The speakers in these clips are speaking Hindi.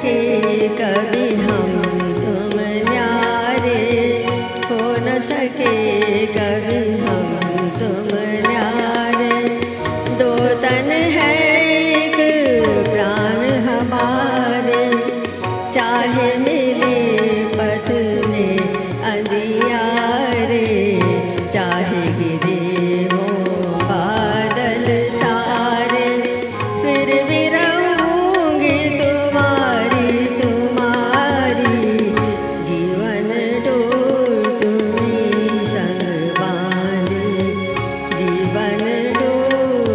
सके कभी हम तुम न्यारे, हो न सके कभी हम तुम न्यारे। दो तन है एक प्राण हमारे, चाहे मिले पथ में अंधियारे, चाहे गिरे हो बादल सारे, फिर भी रहूंगी तुम्हारी तुम्हारी। जीवन डोर तुम्हीं संग बांधी, जीवन डोर।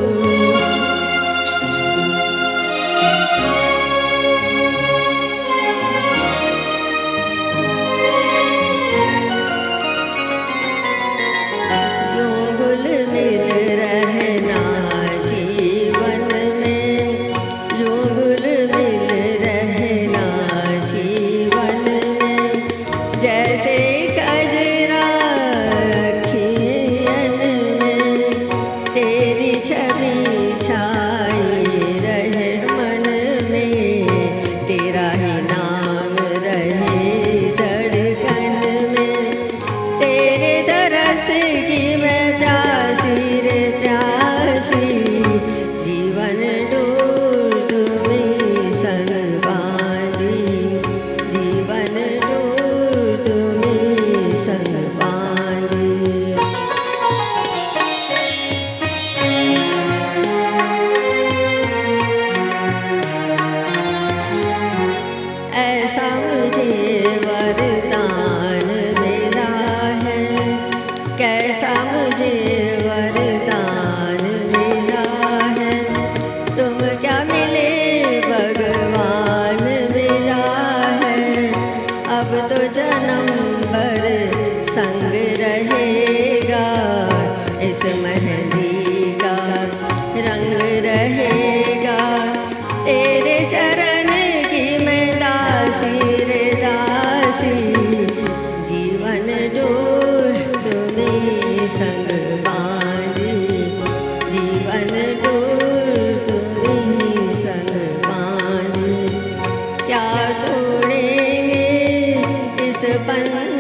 यूं घुल मिल रहना जीवन में, यूं घुल मिल रहना जीवन में, जैसे कजरा अखियन में, तेरी छवि छाई रहे मन में, तेरा ही नाम रहे धड़कन में। तेरे तरस की मैं प्यासी रे प्यासी, जीवन डोर तुम्हीं संग बांधी, जीवन डोर तुम्हीं संग बांधी। ऐसा मुझे वरदान मिला है, कैसा मुझे वरदान मिला है। तुम क्या मिले भगवान मिला है, अब तो जन्म भर संग रहेगा, इस मेहंदी का रंग रहेगा। तेरे चरण की मैं दासी रे दासी, जीवन डोर तुम्हीं संग बांधी, जीवन डोर तुम्हीं संग बांधी। क्या तोड़ेंगे इस बंधन